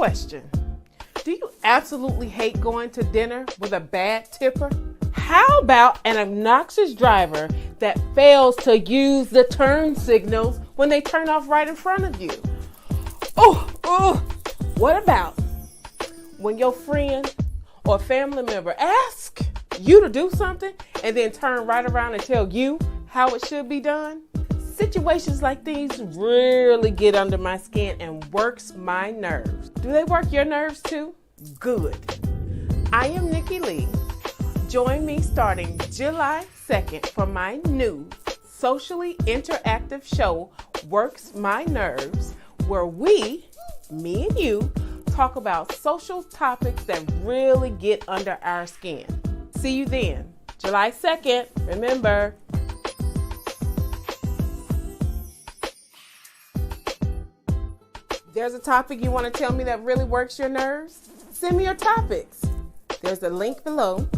question. Do you absolutely hate going to dinner with a bad tipper? How about an obnoxious driver that fails to use the turn signals when they turn off right in front of you? What about when your friend or family member asks you to do something and then turn right around and tell you how it should be done? Situations like these really get under my skin and works my nerves. Do they work your nerves too? Good. I am Nikkilee. Join me starting July 2nd for my new socially interactive show, Werks My Nerves, where we, me and you, talk about social topics that really get under our skin. See you then, July 2nd. Remember. There's a topic you want to tell me that really works your nerves? Send me your topics. There's a link below.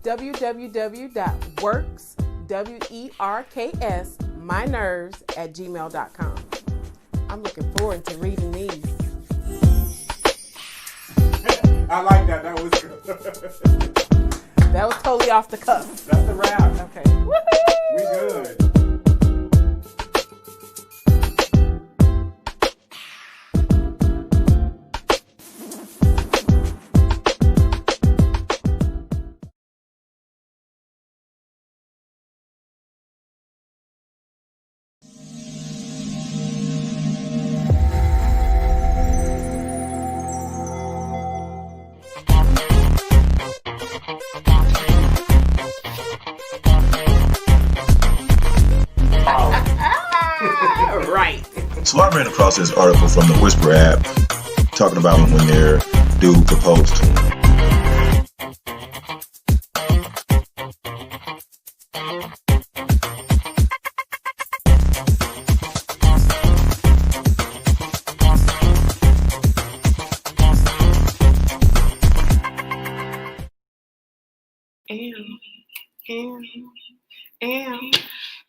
www.werks.mynerves@gmail.com. I'm looking forward to reading these. I like that. That was good. That was totally off the cuff. That's a wrap. Okay. Woo-hoo! We good. Right. So I ran across this article from the Whisper app talking about when their dude proposed to him.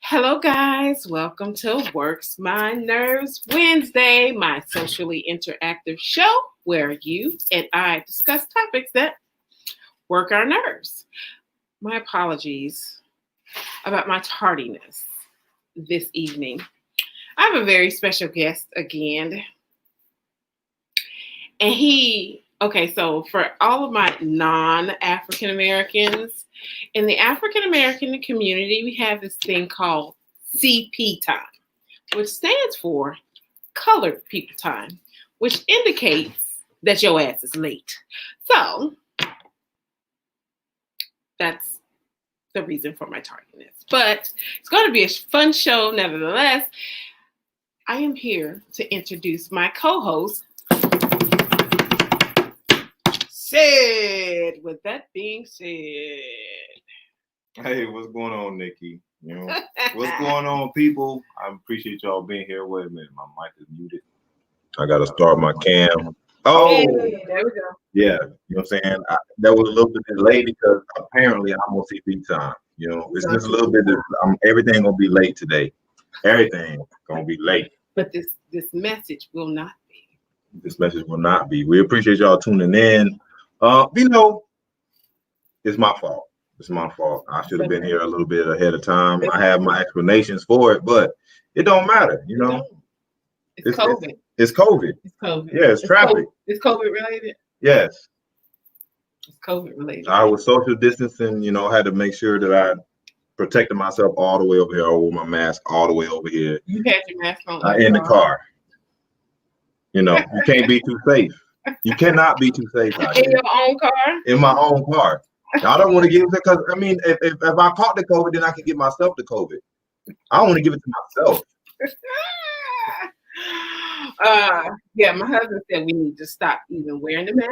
Hello guys, welcome to Werks My Nerves Wednesday, my socially interactive show where you and I discuss topics that work our nerves. My apologies about my tardiness this evening. I have a very special guest again. And so for all of my non-African Americans, in the African American community, we have this thing called CP time, which stands for colored people time, which indicates that your ass is late. So that's the reason for my tardiness. But it's going to be a fun show nevertheless. I am here to introduce my co-host, Sid. With that being said, Hey, what's going on, Nikki? You know, what's going on, people? I appreciate y'all being here. Wait a minute, my mic is muted. I got to start my cam. Oh, hey, there we go. Yeah, you know what I'm saying? That was a little bit delayed because apparently I'm on CP time. You know, it's just a little bit, everything going to be late today. Everything going to be late. But this message will not be. This message will not be. We appreciate y'all tuning in. You know, it's my fault. It's my fault. I should have been here a little bit ahead of time. I have my explanations for it, but it don't matter, you know. It's COVID. It's COVID. It's COVID. Yeah, it's traffic. It's COVID related? Yes. It's COVID related. I was social distancing, you know, had to make sure that I protected myself all the way over here. I wore my mask all the way over here. You had your mask on in the car. You know, you can't be too safe. You cannot be too safe out in here. your own car? In my own car. I don't want to give it because I mean, if I caught the COVID, then I can give myself the COVID. I don't want to give it to myself. Yeah, my husband said we need to stop even wearing the mask.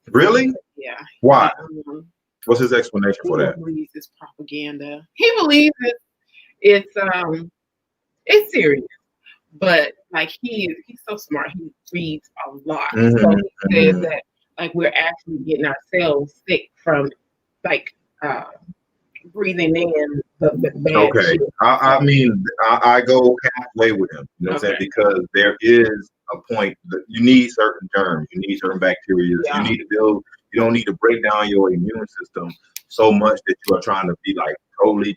Really? Yeah. Why? What's his explanation for that? He believes it's propaganda. He believes it's serious, but like he's so smart. He reads a lot, so he says that like we're actually getting ourselves sick from like breathing in the bad okay shit. I mean I go halfway with him, you know what I'm saying, because there is a point that you need certain germs, you need certain bacteria, you need to build. You don't need to break down your immune system so much that you are trying to be like totally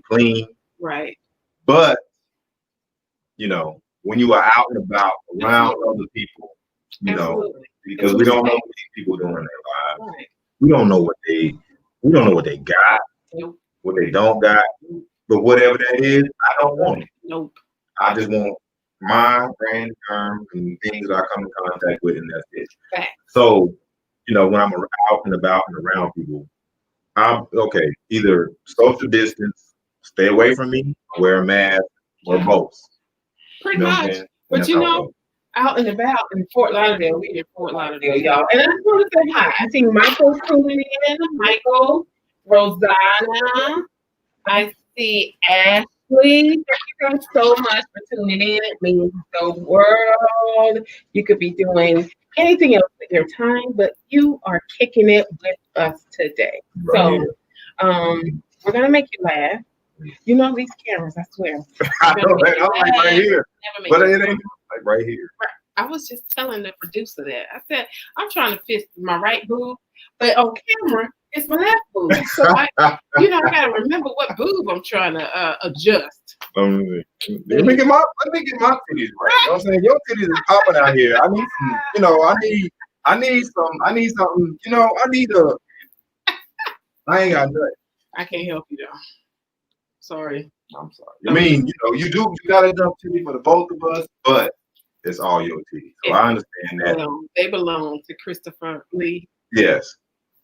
clean. Right. But when you are out and about around other people, because we don't know what these people do in their lives. Right. We don't know what they got, what they don't got. But whatever that is, I don't want it. Nope. I just want my brand germs and things that I come in contact with, and that's it. Right. So, when I'm out and about and around people, I'm okay. Either social distance, stay away from me, wear a mask, or both. Pretty much. But out and about in Fort Lauderdale, we in Fort Lauderdale, y'all. And I just want to say hi. I see Michael tuning in, Michael, Rosanna. I see Ashley. Thank you guys so much for tuning in. It means the world. You could be doing anything else with your time, but you are kicking it with us today. Right. So we're going to make you laugh. These cameras, I swear. I know, I'm like right here. But it ain't like right here. I was just telling the producer that. I said, I'm trying to fix my right boob, but on camera, it's my left boob. So I got to remember what boob I'm trying to adjust. Let me get my titties right. You know what I'm saying? Your titties is popping out here. I need some, I need something, I ain't got nothing. I can't help you though. Sorry. I'm sorry. I mean, you got enough titties for the both of us, but it's all your titties. So I understand that. They belong to Christopher Lee. Yes.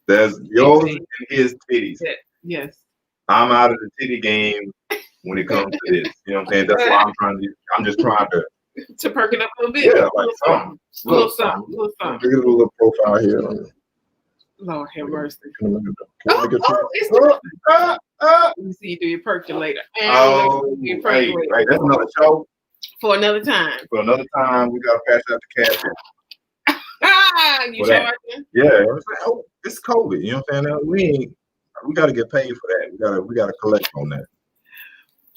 There's yours and his titties. Yes. I'm out of the titty game when it comes to this. You know what I'm saying? That's why I'm just trying to perk it up a little bit. Yeah, like something. A little something. Get a little profile here. Lord have mercy. Let me see you do your percolator. Right. That's another show. For another time. We gotta pass out the cash. You charging? Yeah. It's COVID. You know what I'm saying? We gotta get paid for that. We gotta collect on that.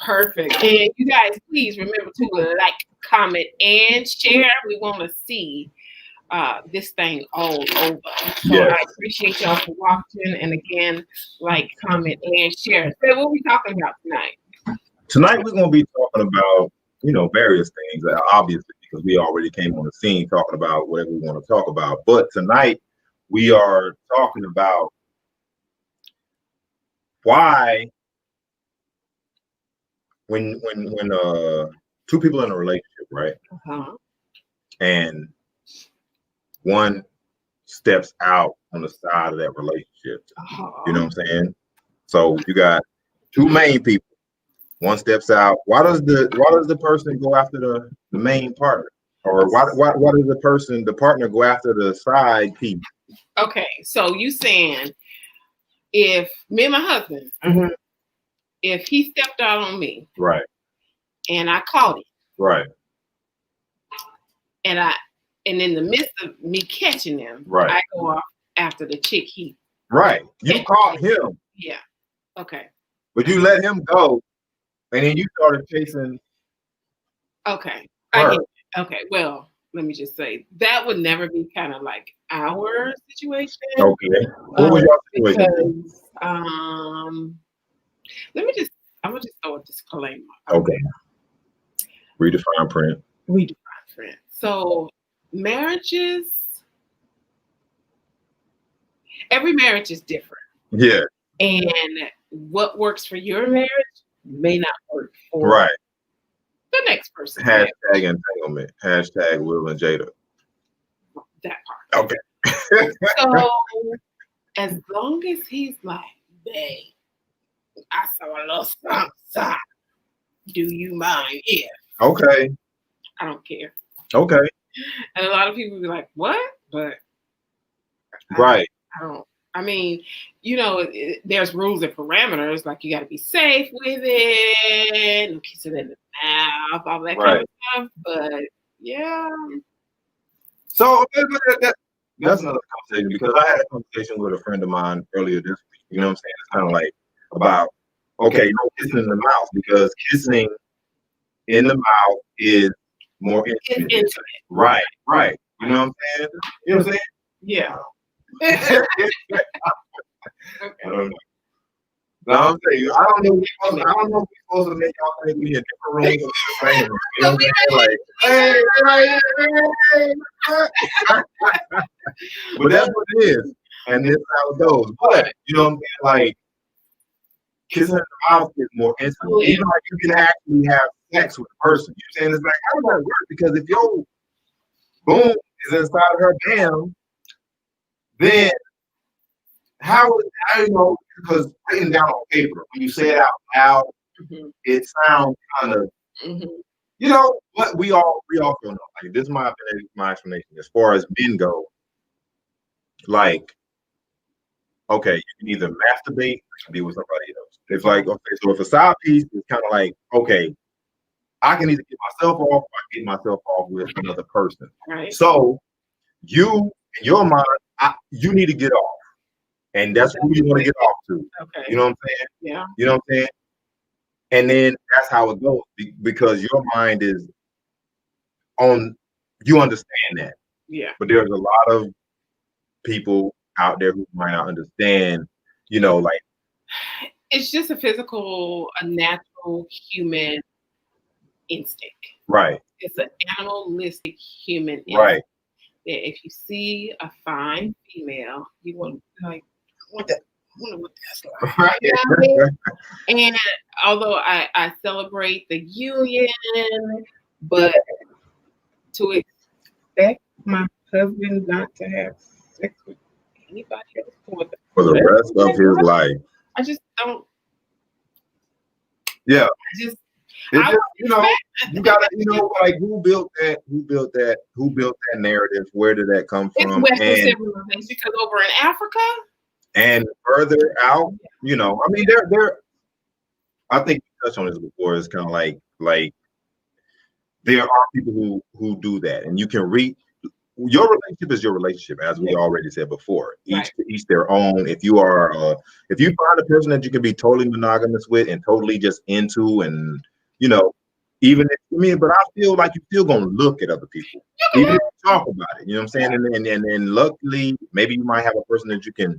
Perfect. And you guys, please remember to like, comment, and share. We want to see this thing all over. So I appreciate y'all for watching. And again, like, comment, and share. So what are we talking about tonight? Tonight we're gonna be talking about various things, obviously, because we already came on the scene talking about whatever we want to talk about. But tonight we are talking about why when two people in a relationship, right? And one steps out on the side of that relationship. You know what I'm saying? So you got two main people. One steps out. Why does the person go after the main partner? Or why does the partner go after the side piece? Okay, so you saying if me and my husband, if he stepped out on me, right, and I caught him, right, and in the midst of me catching him, right, I go off after the chick he, right, you caught him, yeah, okay, but you let him go, and then you started chasing. Okay, I get it. Okay, well, let me just say that would never be kind of like our situation. Okay, what was your situation? Because, I'm gonna just throw a disclaimer. Okay. Read the fine print. So every marriage is different. Yeah. And what works for your marriage may not work for the next person. Hashtag entanglement. Hashtag Will and Jada. That part. Okay. So as long as he's like, babe, I saw a little something. Do you mind if? Okay. I don't care. Okay. And a lot of people be like, what? But right. I don't. I mean, there's rules and parameters. Like you got to be safe with it, no kissing in the mouth, all that kind of stuff. But yeah. So that's another conversation, because I had a conversation with a friend of mine earlier this week. You know what I'm saying? It's kind of like about no kissing in the mouth, because kissing in the mouth is more intimate. Intimate. Right. You know what I'm saying? You know what I'm saying? Yeah. I don't know. No, I'm saying, I don't know. I don't know if we're supposed to make y'all think we in different rooms. Or the same room. You know what I'm saying? Like, hey. But that's what it is, and this is how it goes. But you know what I'm saying? Like, kissing in the mouth is more intimate. Even like you can actually have sex with a person. You know what I'm saying? It's like, how does that work? Because if your boom is inside of her damn, then how you know? Because written down on paper, when you say it out loud, it sounds kind of, you know. But we all know. Like, this is my explanation. As far as men go, like, okay, you can either masturbate or be with somebody else. It's like, okay, so if a side piece is kind of like, okay, I can either get myself off or I get myself off with another person. Right. So you, in your mind, you need to get off. And that's who you want to get off to. Okay. You know what I'm saying? Yeah. You know what I'm saying? And then that's how it goes, because your mind is on, you understand that. Yeah. But there's a lot of people out there who might not understand, you know, like. It's just a natural human instinct. Right. It's an animalistic human instinct. Right. That if you see a fine female, you want to like, I wonder what that's like. Right. You know what I mean? And although I celebrate the union, but to expect my husband not to have sex with anybody else for the rest of his life. I just don't. Yeah. I just, you know, you gotta, you know, like, who built that narrative? Where did that come from? It's Western civilization, because over in Africa and further out, you know, I mean, there. I think you touched on this before. It's kind of like there are people who do that, and you can read. Your relationship is your relationship, as we already said before. Each their own. If you find a person that you can be totally monogamous with and totally just into, and you know, even if, but I feel like you're still gonna look at other people, even if you talk about it. You know what I'm saying? And luckily, maybe you might have a person that you can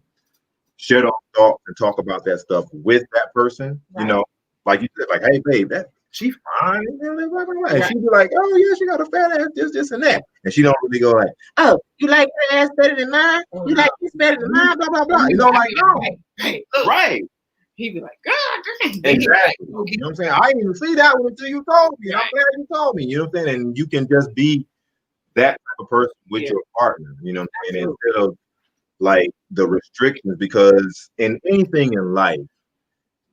share those thoughts and talk about that stuff with that person. You know, like you said, like, hey, babe, she fine. And she'd be like, oh yeah, she got a fat ass, this and that. And she don't really go like, oh, you like her ass better than mine? You like this better than mine? Blah blah blah. You know, like, no, right. He'd be like, God, exactly. You know what I'm saying? I didn't even see that one until you told me. I'm glad you told me. You know what I'm saying? And you can just be that type of person with your partner. You know what I'm saying? Instead of like the restrictions, because in anything in life,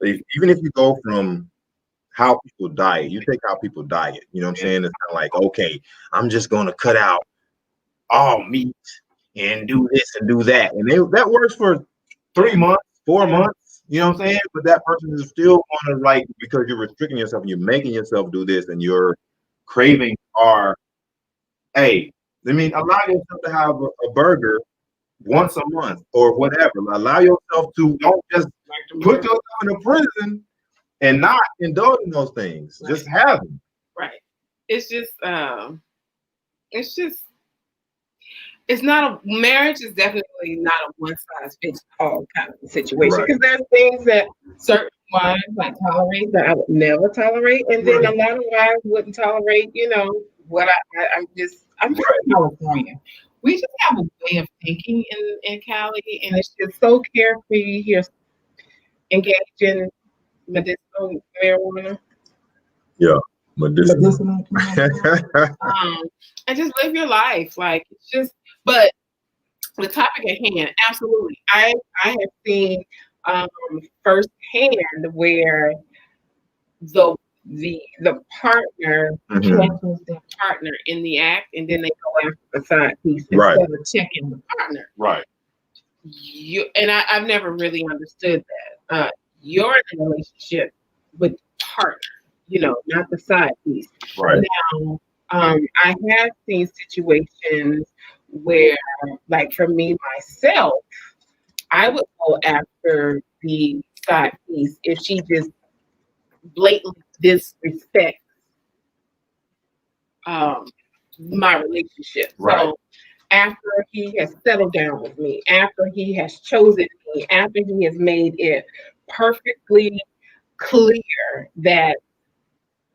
even if you go from how people diet, you take how people diet. You know what I'm saying? It's kind of like, okay, I'm just going to cut out all meat and do this and do that. And that works for 3 months, 4 months. You know what I'm saying? But that person is still going to, like, because you're restricting yourself and you're making yourself do this, and your cravings are, hey, I mean, allow yourself to have a burger once a month or whatever. Allow yourself to, don't just put yourself in a prison and not indulge in those things. Just have them. Right. It's not a marriage is definitely not a one size fits all kind of situation, because there's things that certain wives like tolerate that I would never tolerate, and then a lot of wives wouldn't tolerate. You know what? I'm from California. We just have a way of thinking in Cali, and it's just so carefree here, engaged in medicinal marijuana. Yeah. Medicinal. And just live your life. Like, it's just, but the topic at hand, absolutely. I have seen firsthand where the partner catches their partner in the act, and then they go after the side piece instead of checking the partner. Right. I've never really understood that. You're in a relationship with the partner, you know, not the side piece. Right. Now, I have seen situations where, like, for me myself, I would go after the side piece if she just blatantly disrespects my relationship. Right. So after he has settled down with me, after he has chosen me, after he has made it perfectly clear that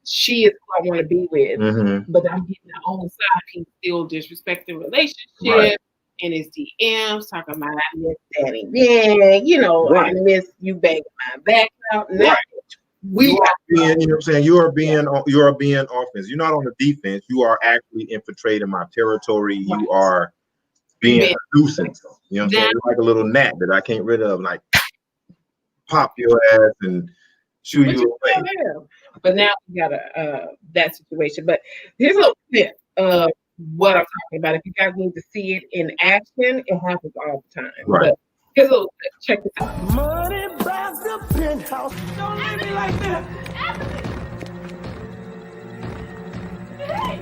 she is who I want to be with, Mm-hmm. but I'm getting the own side. He's still disrespecting the relationship Right. in his DMs, talking about I miss daddy. Yeah, you know, Right. I miss you banging my back out. Now, Right. we You are being, you know what I'm saying? You are being offense. You're not on the defense. You are actually infiltrating my territory. You are being Yeah. a nuisance. You know what I'm saying? You're like a little gnat that I can't rid of. Like pop your ass and shoo But you you away. still there. But now we got that situation. But here's a little bit of what I'm talking about. If you guys need to see it in action, it happens all the time. Right. But here's a little bit. Check this out. Money buys the penthouse. Don't leave me like that. Hey,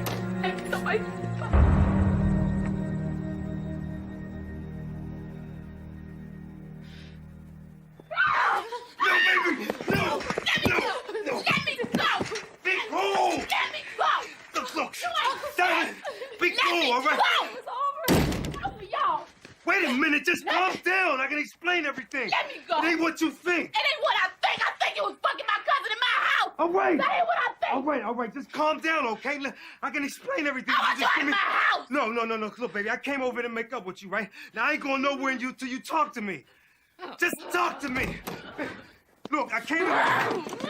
somebody. No, baby. No. No. Let me go! Be cool. Let me go! Look. Silent. Be cool, all right? It's over! Over y'all! Wait a minute. Just calm down. I can explain everything. Let me go! It ain't what you think. It ain't what I think! I think you was fucking my cousin in my house! All right. That ain't what I think! All right. Just calm down, okay? I can explain everything. I want Just you in my house! No. Look, baby, I came over to make up with you, right? Now, I ain't going nowhere till you talk to me. Just talk to me. Look, I came in.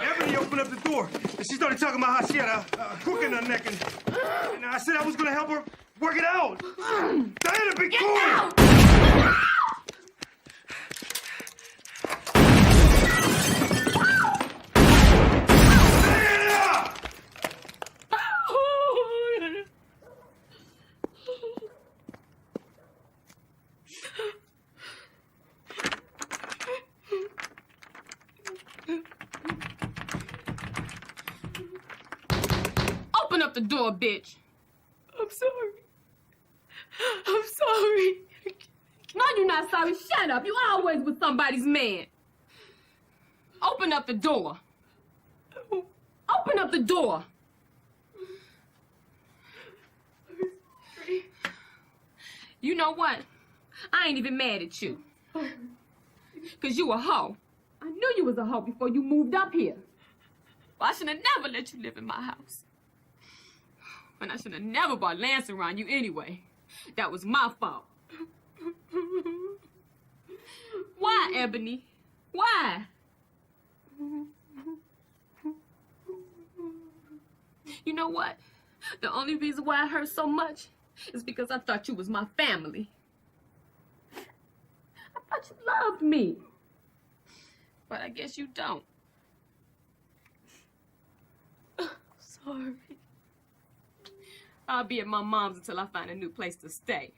Ebony opened up the door, and she started talking about how she had a crook in her neck, and I said I was going to help her work it out. Diana, be cool. Out! Diana! Open up the door, bitch! I'm sorry. I'm sorry. No, you're not sorry. Shut up. You always with somebody's man. Open up the door. Open up the door. You know what? I ain't even mad at you. Because you a hoe. I knew you was a hoe before you moved up here. Well, I should have never let you live in my house. And I should have never brought Lance around you anyway. That was my fault. Why, Ebony? Why? You know what? The only reason why I hurt so much is because I thought you was my family. I thought you loved me. But I guess you don't. Sorry. I'll be at my mom's until I find a new place to stay.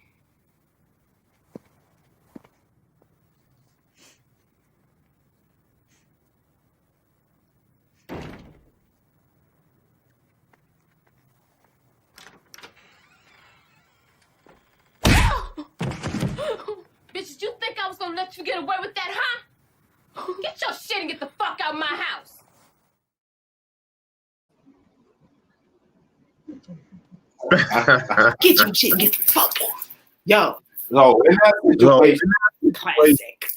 Bitch, did you think I was gonna let you get away with that, huh? Get your shit and get the fuck out of my house. Get your shit and get the fuck out. Yo, So in that situation, classic.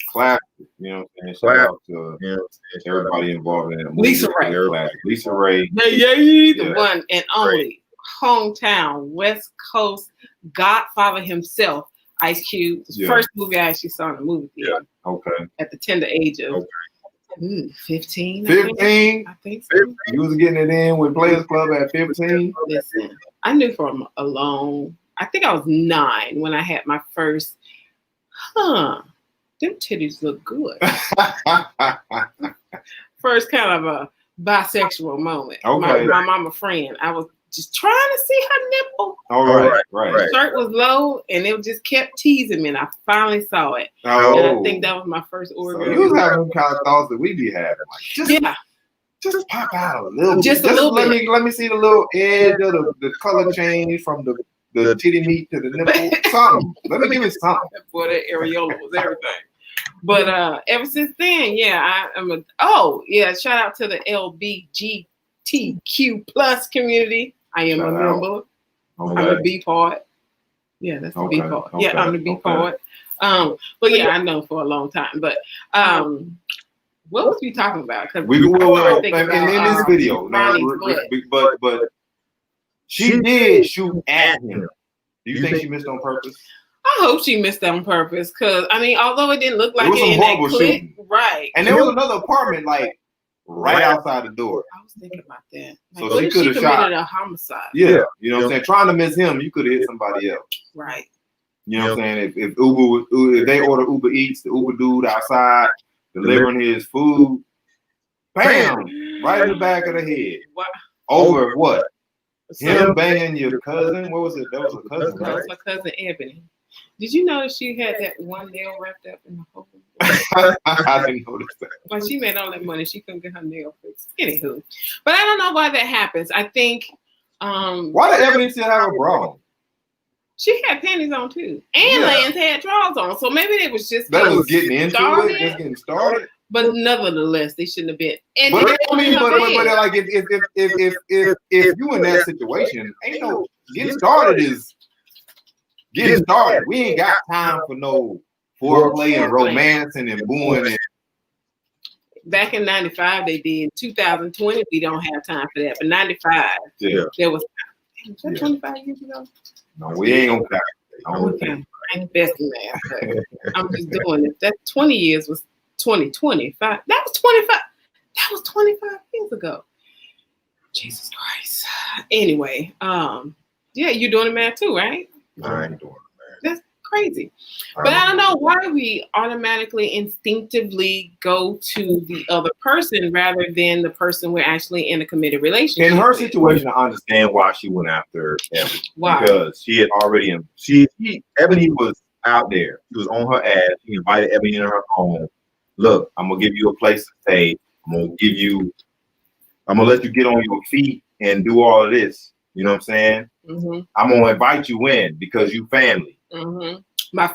you know what I'm saying? Shout out to everybody involved in it. Lisa Ray. Lisa Ray. The one and only hometown West Coast Godfather himself, Ice Cube. First movie I actually saw in a movie theater. Okay. At the tender age of 15. 15. I think so. You was getting it in with Players Club at 15. Listen, I knew from alone. I think I was 9 when I had my first. Them titties look good. First kind of a bisexual moment. Okay. My mama friend. I was just trying to see her nipple. All right. The shirt was low, and it just kept teasing me. And I finally saw it. Oh. And I think that was my first orgasm. So you was having kind of thoughts that we be having, like just pop out a little. Just bit. a little bit. Let me see the little edge of the color change from the titty meat to the nipple. Something. Let me give it something. Boy, that areola was everything. But ever since then, shout out to the LBGTQ plus community. I am Shout a out. member. Okay. I'm the B part. Yeah, that's the B Okay, part. okay, Yeah, I'm the B okay. part. But yeah, I know for a long time. But what was we talking about? Because We will think in about, this video. Now, Ronnie's butt. but she did shoot at him. Do you think she missed on purpose? I hope she missed that on purpose. Because I mean, although it didn't look like It was it some in that horrible clip, shooting. right? And there was another apartment like right outside the door. I was thinking about that. Like, So what she if could have committed shot a homicide? Yeah, you know what I'm saying? Trying to miss him, you could have hit somebody else. Right. You know what I'm saying? If they order Uber Eats, the Uber dude outside delivering his food, bam, right in the back of the head. What? Over what? Him banging your cousin? What was it? That was a cousin, That was right? my cousin Ebony. Did you notice she had that one nail wrapped up in the hole? I didn't notice that. When she made all that money, she couldn't get her nail fixed. Anywho, but I don't know why that happens. I think Why did Ebony still have a bra on? she had panties on too, and Lance had drawers on. So maybe they was just That was getting into started, it, just getting started. but nevertheless, they shouldn't have been. And But they I mean, went in her but bed. like if you in that situation, ain't no getting started is getting started. We ain't got time for no foreplay and romancing and booing and Back in '95, they did. 2020, we don't have time for that. But '95, there was. Was that 25 years ago? no, we ain't gonna die. Okay. I ain't best in math, but I'm just doing it. That 20 years was 2025. That was 25. That was 25 years ago. Jesus Christ. Anyway, yeah, you're doing the math too, right? I ain't doing That's crazy. But I don't know why we automatically instinctively go to the other person rather than the person we're actually in a committed relationship. In her with. situation, I understand why she went after Ebony. Why? Because she had already, Ebony was out there. She was on her ass. She invited Ebony in her home. Look, I'm gonna give you a place to stay. I'm gonna let you get on your feet and do all of this. You know what I'm saying? Mm-hmm. I'm gonna invite you in because you family. Mm-hmm. My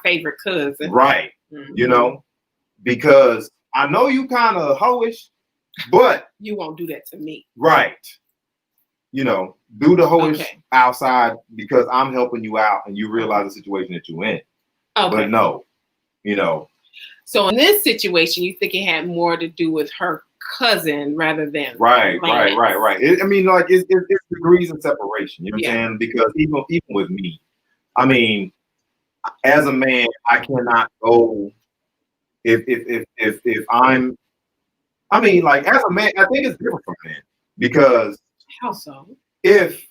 favorite cousin. Right. Mm-hmm. You know, because I know you kind of hoish, but you won't do that to me. Right. You know, do the hoish outside because I'm helping you out and you realize the situation that you're in. Okay. But no, you know. So in this situation, you think it had more to do with her cousin rather than Right. I mean, like it's degrees of separation. You know what I'm saying? Because even with me, I mean, as a man, I cannot go if I'm. I mean, like as a man, I think it's different from men because how so? If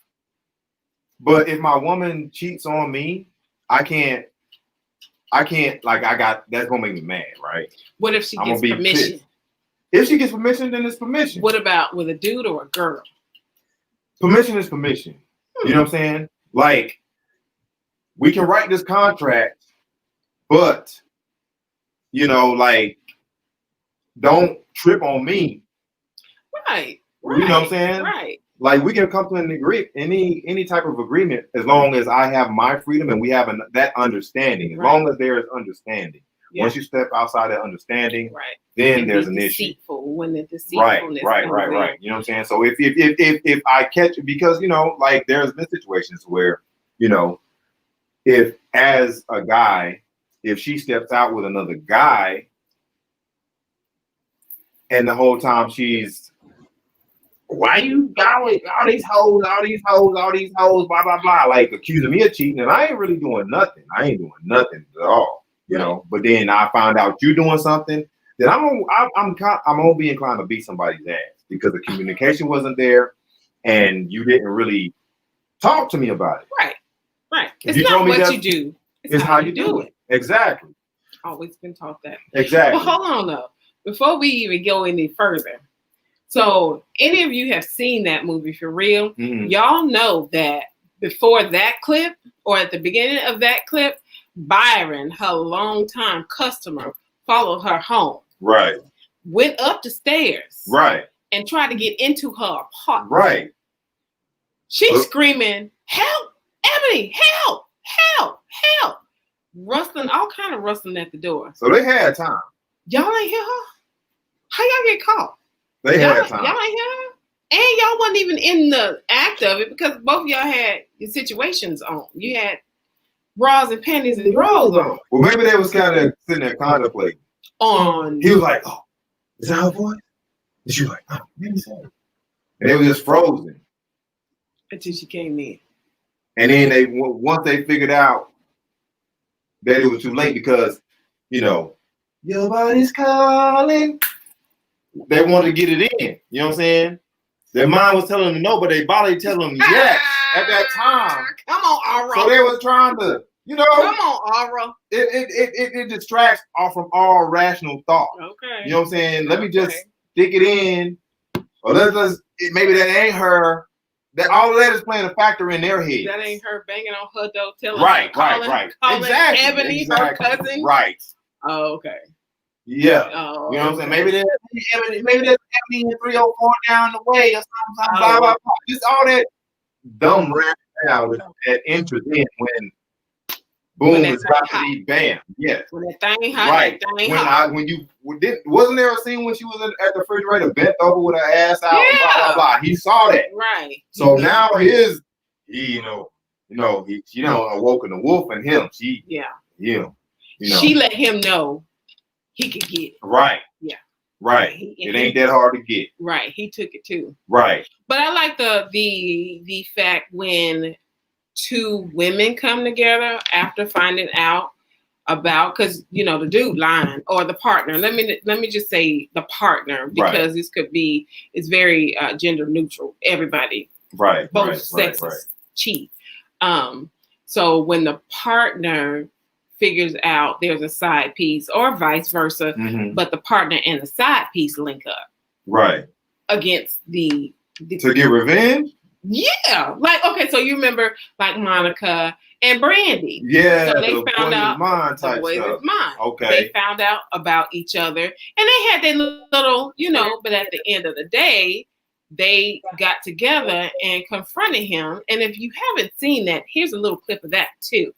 my woman cheats on me, I can't like that's gonna make me mad, right? What if she gets permission? Pissed. If she gets permission, then it's permission. What about with a dude or a girl? Permission is permission. You know what I'm saying? Like, we can write this contract, but you know, like, don't trip on me. Right. You know what I'm saying? Right. Like, we can come to an agreement, any type of agreement, as long as I have my freedom and we have that understanding. As long as there is understanding. Yeah. Once you step outside that understanding, then there's an issue. When the deceitfulness right. You know what I'm saying? So if I catch it, because you know, like there's been situations where, you know, if as a guy, if she steps out with another guy, and the whole time she's, why you got with all these hoes, blah blah blah, like accusing me of cheating, and I ain't really doing nothing. I ain't doing nothing at all. You know, but then I found out you doing something, then I'm gonna be inclined to beat somebody's ass because the communication wasn't there, and you didn't really talk to me about it. Right. It's not what you do; it's how you do it. Exactly. Always been taught that. Exactly. But hold on though, before we even go any further. So, any of you have seen that movie for real? Mm-hmm. Y'all know that before that clip, or at the beginning of that clip, Byron, her longtime customer, followed her home. Right. Went up the stairs. Right. And tried to get into her apartment. Right. She's screaming, "Help! Ebony! Help! Help! Help!" Rustling, all kind of rustling at the door. So they had time. Y'all ain't hear her? How y'all get caught? They had time. Y'all ain't hear her? And y'all wasn't even in the act of it because both of y'all had your situations on. You had bras and panties and drawers on. Well, maybe they was kind of sitting there contemplating. He was like, "Oh, is that her voice?" And she was like, "Oh, maybe so." And they were just frozen until she came in. And then once they figured out that it was too late because, your body's calling. They wanted to get it in. You know what I'm saying? Their mind was telling them no, but their body telling them yes at that time. Come on, Aura. So they was trying to, come on, Aura. It distracts from all rational thought. Okay. You know what I'm saying? Let me just stick it in, or maybe that ain't her. That all of that is playing a factor in their head. That ain't her banging on her door, telling right. Calling Exactly. Ebony, her cousin. Right. Oh, okay. Yeah. Oh, you know what I'm saying? Maybe there's Ebony in 304 down the way or something. Blah, blah, blah. Just all that dumb rationale that enters in when boom is about to be bam. Yes. When that thing hot, right. That thing hot. Wasn't there a scene when she was at the refrigerator bent over with her ass out and blah blah blah. He saw that. Right. So now she awoken the wolf in him. She let him know he could get it. Right. Yeah. Right. It ain't that hard to get. Right. He took it too. Right. But I like the fact when two women come together after finding out about, because the dude lying or the partner. Let me just say the partner, because this could be, it's very gender neutral. Everybody, both sexes cheat. So when the partner figures out there's a side piece or vice versa, but the partner and the side piece link up against the to get revenge. Yeah, so you remember like Monica and Brandy. Yeah, so they found out the boys is mine. Okay, they found out about each other, and they had their little, But at the end of the day, they got together and confronted him. And if you haven't seen that, here's a little clip of that too.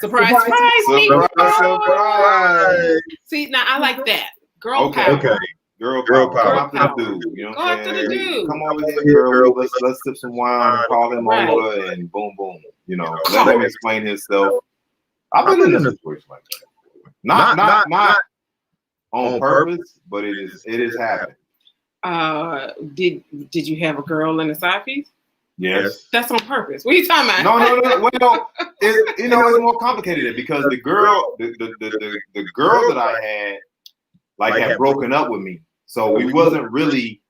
Surprise, surprise. See, now I like that. Girl power. Okay. Girl power. Go after the dude. Go after the dude. Come over here, girl. Let's sip some wine, call him over, and boom, boom. Let him explain himself. I've been in a situation like that. Not on purpose, but it is happening. Did you have a girl in the side piece? Yes. That's on purpose. What are you talking about? No. Well, it's more complicated because the girl that I had broken up with me. So we wasn't really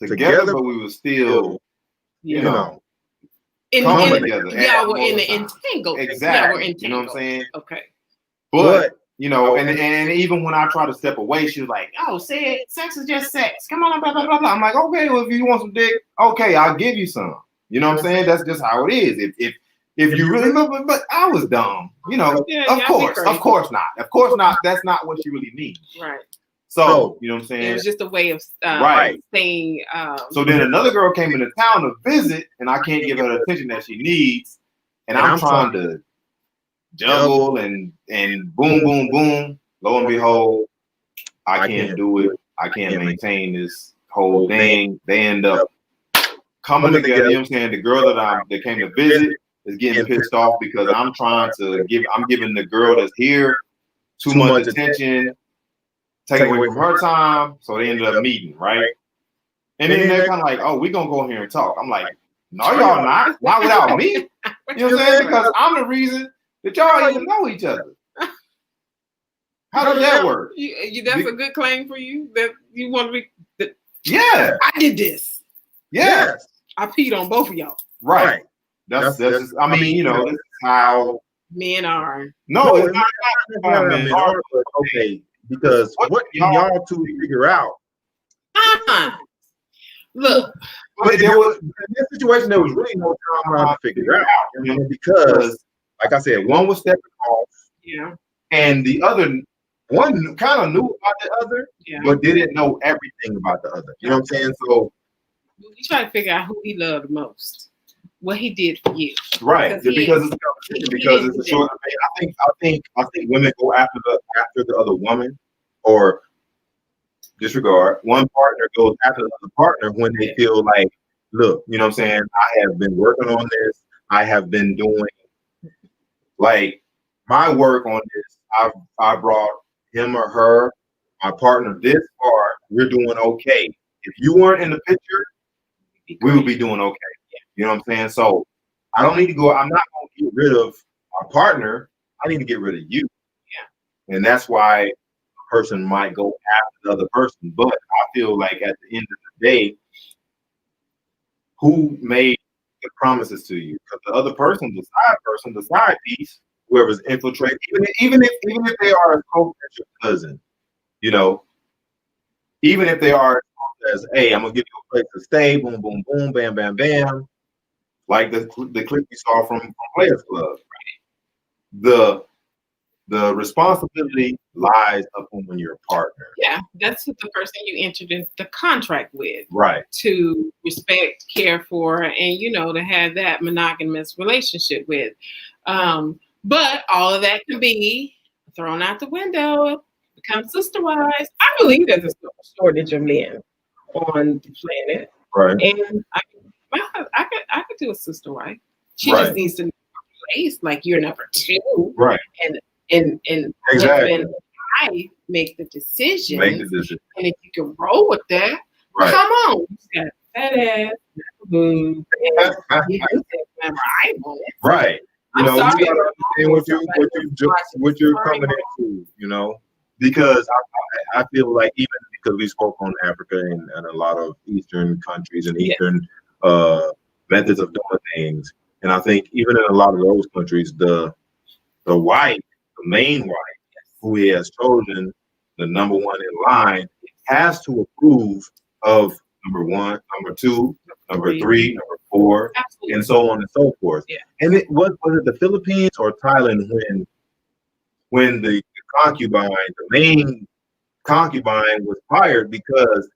together, but we were still, coming together. Yeah, we're in the entangled. Exactly. Yeah, we're entangled. You know what I'm saying? Okay. But and even when I try to step away, she was like, "Oh, say it. Sex is just sex. Come on, blah blah blah blah." I'm like, "Okay, well, if you want some dick, okay, I'll give you some." You know what I'm saying? That's just how it is. If you really look, but I was dumb. Of course not. That's not what she really means. Right. So, you know what I'm saying? It was just a way of saying. So then another girl came into town to visit, and I can't give her the attention that she needs, and I'm trying to juggle and boom, boom, boom. Lo and behold, I can't do it. I can't maintain this whole thing. They end up coming together. You know what I'm saying? The girl that came to visit is getting pissed off because I'm giving the girl that's here too much attention, taking away from her time. So they ended up meeting, right? And then they're kind of like, "Oh, we're gonna go here and talk." I'm like, No, y'all not. Not without me. You know what I'm saying? Because I'm the reason that y'all even know each other. How does that work? That's a good claim for you that you want to be. Yeah. I did this. Yes. I peed on both of y'all. Right. That's just, I mean, you know, this is how men are. No, it's not how men are, but okay, because what can y'all two figure out? Look, but there was in this situation there was really no time around to figure it out. You know, because like I said, one was stepping off, and the other one kind of knew about the other, but didn't know everything about the other. You know what I'm saying? So you try to figure out who he loved the most, what he did for you, right? Because it's a competition. Because it's a short. I think women go after the other woman, or disregard. One partner goes after the other partner when they feel like, look, you know what I'm saying? I have been working on this. I have been doing like my work on this. I brought him or her, my partner, this far. We're doing okay. If you weren't in the picture, we would be doing okay. You know what I'm saying? So I don't need to go. I'm not going to get rid of our partner. I need to get rid of you. Yeah. And that's why a person might go after the other person. But I feel like at the end of the day, who made the promises to you? Because the other person, the side piece, whoever's infiltrated, even if they are as close as your cousin, you know, even if they are as, hey, I'm gonna give you a place to stay, boom, boom, boom, bam, bam, bam, like the clip we saw from Players Club. The responsibility lies upon your partner. Yeah, that's the person you entered into the contract with, right? To respect, care for, and to have that monogamous relationship with. But all of that can be thrown out the window, become sister wives. I believe there's a shortage of men on the planet, right? And I could do a sister wife. She just needs to know her place, like you're number two, right? And exactly. When I make the decision, and if you can roll with that, come on, you got fat ass, boom, right? You know, you gotta understand what you're coming into, you know, because I feel like even because we spoke on Africa and a lot of Eastern countries and Eastern methods of doing things, and I think even in a lot of those countries, the wife, the main wife, who he has chosen, the number one in line, has to approve of number one, number two, number three, number four, and so on and so forth. Yeah. And was it the Philippines or Thailand when the concubine, the main concubine, was fired because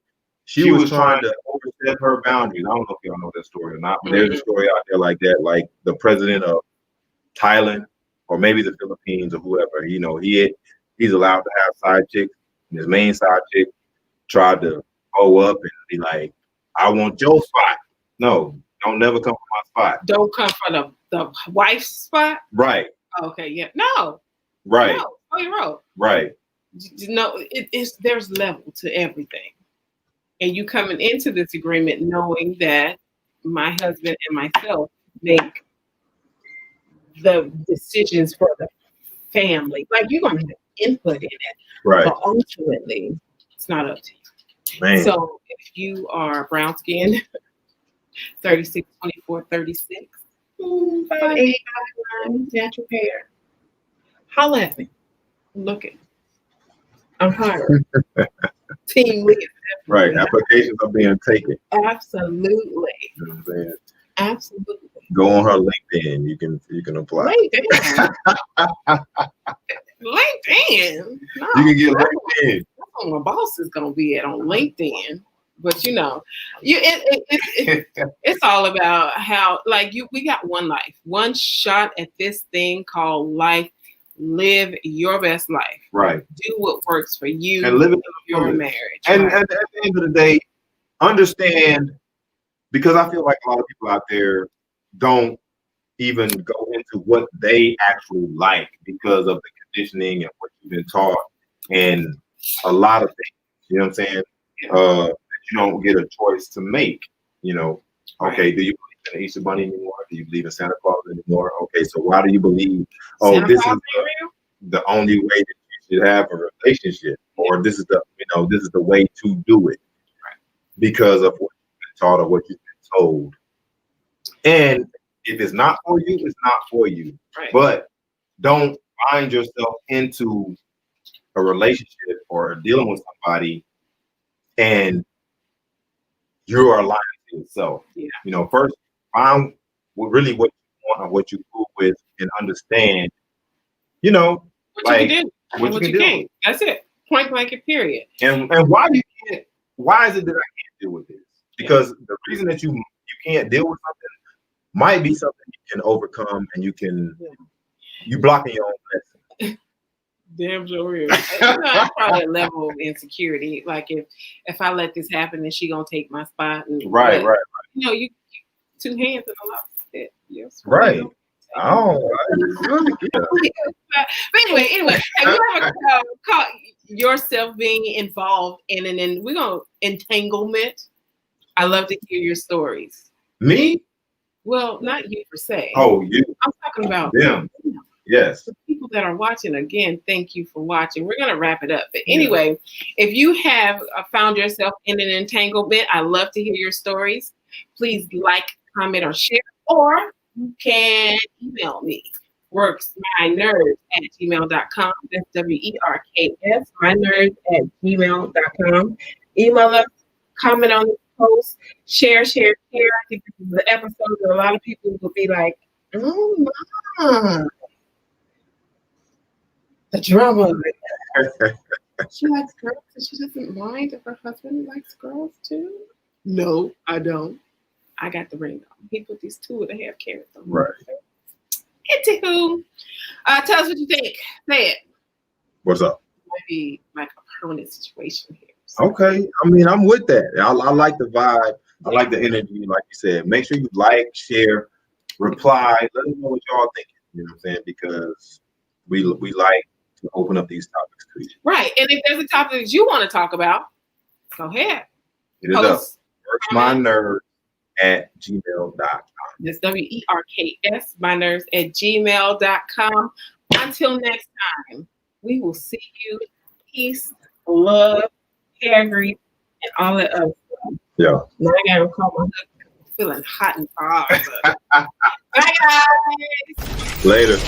she was trying to overstep her boundaries. I don't know if y'all know that story or not, but there's a story out there like that, like the president of Thailand or maybe the Philippines or whoever, you know, he's allowed to have side chicks, and his main side chick tried to go up and be like, I want your spot. No, don't never come from my spot. Don't come from the wife's spot? Right. Okay, yeah. No. Right. No, oh, you're right. Right. No, there's level to everything. And you coming into this agreement knowing that my husband and myself make the decisions for the family. Like, you're going to have input in it. Right. But ultimately, it's not up to you. Man. So if you are brown skinned, 36, 24, 36, 5'8", 5'9", natural hair, holla at me. I'm looking. I'm hiring. Team lead. Right. Applications are being taken. Absolutely. You know what I'm saying? Absolutely. Go on her LinkedIn. You can apply. LinkedIn. LinkedIn. No, you can get LinkedIn. That's what my boss is gonna be at on LinkedIn. But it's all about how we got one life, one shot at this thing called life. Live your best life. Right. Do what works for you and live in your marriage. And at the end of the day, understand, because I feel like a lot of people out there don't even go into what they actually like because of the conditioning and what you've been taught and a lot of things. You know what I'm saying? That you don't get a choice to make. You know, okay, do you in the Easter Bunny anymore? Do you believe in Santa Claus anymore? Okay, so why do you believe, Santa this Claus is ain't real? the only way that you should have a relationship, or this is the way to do it because of what you've been taught or what you've been told. And if it's not for you, it's not for you. Right. But don't bind yourself into a relationship or dealing with somebody and you are lying to yourself. Yeah. First find what you want and what you cool with and understand, what like you can do what and you what can you deal can't. That's it. Point blank and period. with. And why is it that I can't deal with this? Because the reason that you can't deal with something might be something you can overcome and you blocking your own blessing. Damn sure is. That's probably a level of insecurity. Like if I let this happen, then she gonna take my spot. And Right. You two hands and a lot. Yes. Right. But anyway, have you ever caught yourself being involved in we're gonna entanglement? I love to hear your stories. Me? Well, not you per se. Oh, you. I'm talking about them. Yes. the people that are watching. Again, thank you for watching. We're gonna wrap it up. But anyway, if you have found yourself in an entanglement, I love to hear your stories. Please like, comment, or share, or you can email me. WerksMyNerds@gmail.com. That's WERKS, mynerds@gmail.com. Email us, comment on the post, share. I think this is the episode that a lot of people will be like, oh my. The drama of it. She likes girls and she doesn't mind if her husband likes girls too? No, I don't. I got the ring on. He put these 2.5 carats on. Right. Anywho, tell us what you think. Say it. What's up? Might be like a permanent situation here. Okay. I mean, I'm with that. I like the vibe. I like the energy, like you said. Make sure you like, share, reply. Let us know what y'all thinking. You know what I'm saying? Because we like to open up these topics to you. Right. And if there's a topic that you want to talk about, go ahead. It is up. WerksMyNerds@gmail.com. That's WERKS, mynerds@gmail.com. Until next time, we will see you. Peace, love, hair grease, and all that other stuff. Yeah. Now I gotta call my husband. I'm feeling hot and bothered. Bye, guys. Later.